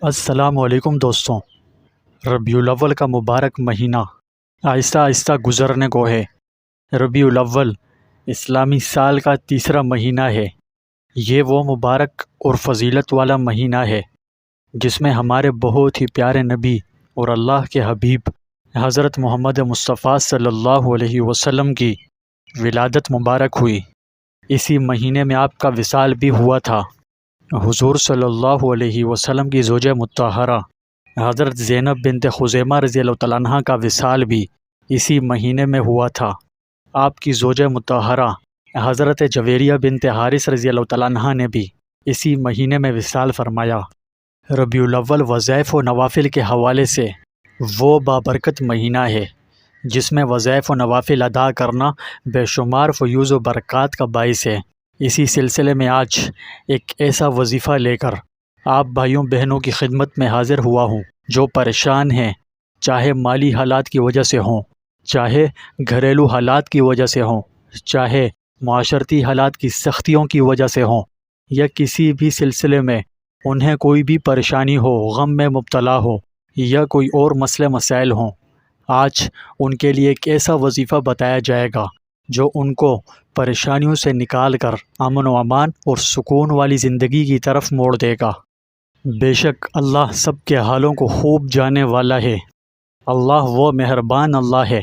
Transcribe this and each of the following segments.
السلام علیکم دوستوں۔ ربیع الاول کا مبارک مہینہ آہستہ آہستہ گزرنے کو ہے۔ ربیع الاول اسلامی سال کا تیسرا مہینہ ہے۔ یہ وہ مبارک اور فضیلت والا مہینہ ہے جس میں ہمارے بہت ہی پیارے نبی اور اللہ کے حبیب حضرت محمد مصطفیٰ صلی اللہ علیہ وسلم کی ولادت مبارک ہوئی۔ اسی مہینے میں آپ کا وصال بھی ہوا تھا۔ حضور صلی اللہ علیہ وسلم کی زوجہ مطہرہ حضرت زینب بنت خزیمہ رضی اللہ تعالیٰ عنہ کا وصال بھی اسی مہینے میں ہوا تھا۔ آپ کی زوجہ مطہرہ حضرت جویریہ بنت حارث رضی اللہ تعالیٰ عنہ نے بھی اسی مہینے میں وصال فرمایا۔ ربیع الاول وظائف و نوافل کے حوالے سے وہ بابرکت مہینہ ہے جس میں وظائف و نوافل ادا کرنا بے شمار فیوز و برکات کا باعث ہے۔ اسی سلسلے میں آج ایک ایسا وظیفہ لے کر آپ بھائیوں بہنوں کی خدمت میں حاضر ہوا ہوں جو پریشان ہیں، چاہے مالی حالات کی وجہ سے ہوں، چاہے گھریلو حالات کی وجہ سے ہوں، چاہے معاشرتی حالات کی سختیوں کی وجہ سے ہوں، یا کسی بھی سلسلے میں انہیں کوئی بھی پریشانی ہو، غم میں مبتلا ہو یا کوئی اور مسئلے مسائل ہوں۔ آج ان کے لیے ایک ایسا وظیفہ بتایا جائے گا جو ان کو پریشانیوں سے نکال کر امن و امان اور سکون والی زندگی کی طرف موڑ دے گا۔ بے شک اللہ سب کے حالوں کو خوب جانے والا ہے۔ اللہ وہ مہربان اللہ ہے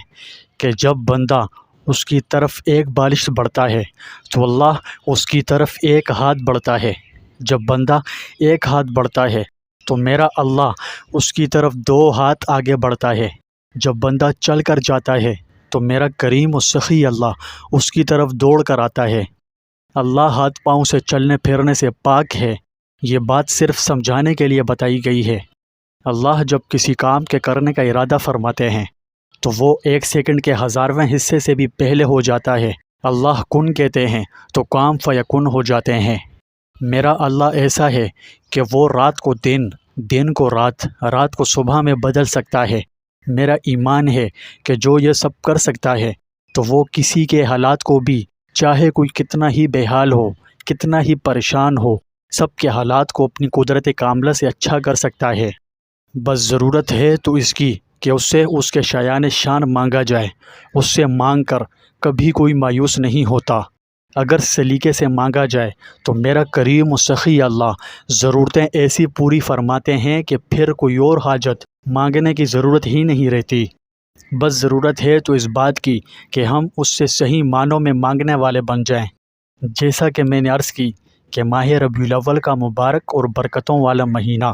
کہ جب بندہ اس کی طرف ایک بالش بڑھتا ہے تو اللہ اس کی طرف ایک ہاتھ بڑھتا ہے۔ جب بندہ ایک ہاتھ بڑھتا ہے تو میرا اللہ اس کی طرف دو ہاتھ آگے بڑھتا ہے۔ جب بندہ چل کر جاتا ہے تو میرا کریم و سخی اللہ اس کی طرف دوڑ کر آتا ہے۔ اللہ ہاتھ پاؤں سے چلنے پھرنے سے پاک ہے۔ یہ بات صرف سمجھانے کے لیے بتائی گئی ہے۔ اللہ جب کسی کام کے کرنے کا ارادہ فرماتے ہیں تو وہ ایک سیکنڈ کے ہزارویں حصے سے بھی پہلے ہو جاتا ہے۔ اللہ کن کہتے ہیں تو کام فیکن ہو جاتے ہیں۔ میرا اللہ ایسا ہے کہ وہ رات کو دن، دن کو رات، رات کو صبح میں بدل سکتا ہے۔ میرا ایمان ہے کہ جو یہ سب کر سکتا ہے تو وہ کسی کے حالات کو بھی، چاہے کوئی کتنا ہی بے حال ہو، کتنا ہی پریشان ہو، سب کے حالات کو اپنی قدرت کاملہ سے اچھا کر سکتا ہے۔ بس ضرورت ہے تو اس کی کہ اس سے اس کے شایان شان مانگا جائے۔ اس سے مانگ کر کبھی کوئی مایوس نہیں ہوتا۔ اگر سلیقے سے مانگا جائے تو میرا کریم و سخی اللہ ضرورتیں ایسی پوری فرماتے ہیں کہ پھر کوئی اور حاجت مانگنے کی ضرورت ہی نہیں رہتی۔ بس ضرورت ہے تو اس بات کی کہ ہم اس سے صحیح معنوں میں مانگنے والے بن جائیں۔ جیسا کہ میں نے عرض کی کہ ماہ ربیع الاول کا مبارک اور برکتوں والا مہینہ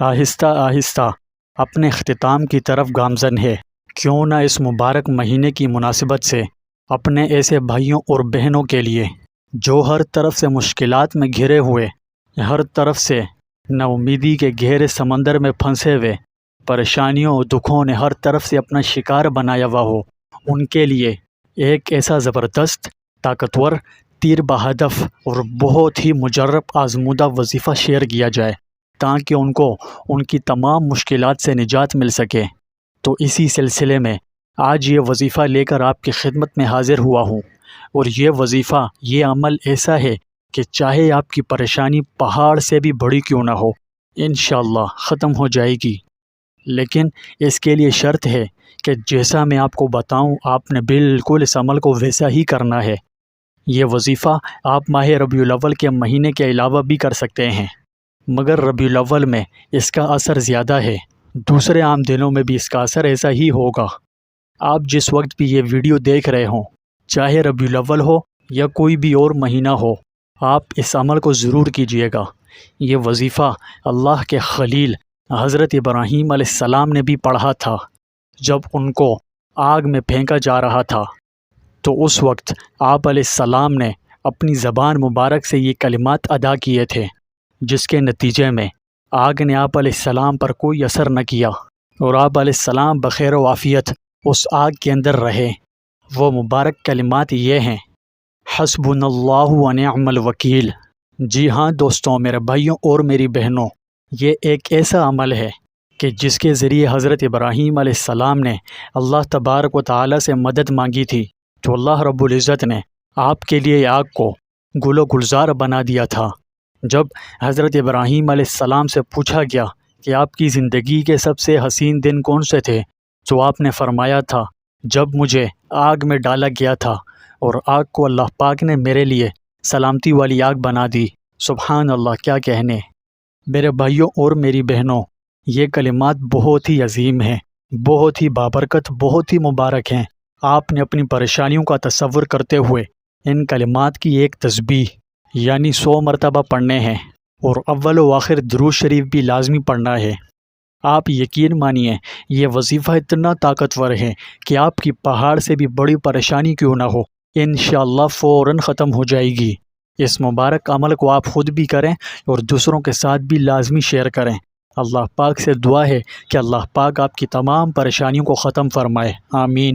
آہستہ آہستہ اپنے اختتام کی طرف گامزن ہے۔ کیوں نہ اس مبارک مہینے کی مناسبت سے اپنے ایسے بھائیوں اور بہنوں کے لیے جو ہر طرف سے مشکلات میں گھرے ہوئے، ہر طرف سے نا امیدی کے گہرے سمندر میں پھنسے ہوئے، پریشانیوں اور دکھوں نے ہر طرف سے اپنا شکار بنایا ہوا ہو، ان کے لیے ایک ایسا زبردست، طاقتور، تیر بہدف اور بہت ہی مجرب آزمودہ وظیفہ شیئر کیا جائے تاکہ ان کو ان کی تمام مشکلات سے نجات مل سکے۔ تو اسی سلسلے میں آج یہ وظیفہ لے کر آپ کی خدمت میں حاضر ہوا ہوں، اور یہ وظیفہ، یہ عمل ایسا ہے کہ چاہے آپ کی پریشانی پہاڑ سے بھی بڑی کیوں نہ ہو، انشاءاللہ ختم ہو جائے گی۔ لیکن اس کے لیے شرط ہے کہ جیسا میں آپ کو بتاؤں آپ نے بالکل اس عمل کو ویسا ہی کرنا ہے۔ یہ وظیفہ آپ ماہ ربیع الاول کے مہینے کے علاوہ بھی کر سکتے ہیں، مگر ربیع الاول میں اس کا اثر زیادہ ہے۔ دوسرے عام دنوں میں بھی اس کا اثر ایسا ہی ہوگا۔ آپ جس وقت بھی یہ ویڈیو دیکھ رہے ہوں، چاہے ربیع الاول ہو یا کوئی بھی اور مہینہ ہو، آپ اس عمل کو ضرور کیجیے گا۔ یہ وظیفہ اللہ کے خلیل حضرت ابراہیم علیہ السلام نے بھی پڑھا تھا جب ان کو آگ میں پھینکا جا رہا تھا، تو اس وقت آپ علیہ السلام نے اپنی زبان مبارک سے یہ کلمات ادا کیے تھے، جس کے نتیجے میں آگ نے آپ علیہ السلام پر کوئی اثر نہ کیا اور آپ علیہ السلام بخیر و عافیت اس آگ کے اندر رہے۔ وہ مبارک کلمات یہ ہیں: حسبنا اللہ و نعم الوکیل۔ جی ہاں دوستوں، میرے بھائیوں اور میری بہنوں، یہ ایک ایسا عمل ہے کہ جس کے ذریعے حضرت ابراہیم علیہ السلام نے اللہ تبارک و تعالیٰ سے مدد مانگی تھی، تو اللہ رب العزت نے آپ کے لیے آگ کو گل و گلزار بنا دیا تھا۔ جب حضرت ابراہیم علیہ السلام سے پوچھا گیا کہ آپ کی زندگی کے سب سے حسین دن کون سے تھے؟ جو آپ نے فرمایا تھا جب مجھے آگ میں ڈالا گیا تھا اور آگ کو اللہ پاک نے میرے لیے سلامتی والی آگ بنا دی۔ سبحان اللہ، کیا کہنے۔ میرے بھائیوں اور میری بہنوں، یہ کلمات بہت ہی عظیم ہیں، بہت ہی بابرکت، بہت ہی مبارک ہیں۔ آپ نے اپنی پریشانیوں کا تصور کرتے ہوئے ان کلمات کی ایک تسبیح یعنی 100 مرتبہ پڑھنے ہیں، اور اول و آخر درود شریف بھی لازمی پڑھنا ہے۔ آپ یقین مانیے یہ وظیفہ اتنا طاقتور ہے کہ آپ کی پہاڑ سے بھی بڑی پریشانی کیوں نہ ہو، انشاءاللہ فوراً ختم ہو جائے گی۔ اس مبارک عمل کو آپ خود بھی کریں اور دوسروں کے ساتھ بھی لازمی شیئر کریں۔ اللہ پاک سے دعا ہے کہ اللہ پاک آپ کی تمام پریشانیوں کو ختم فرمائے، آمین۔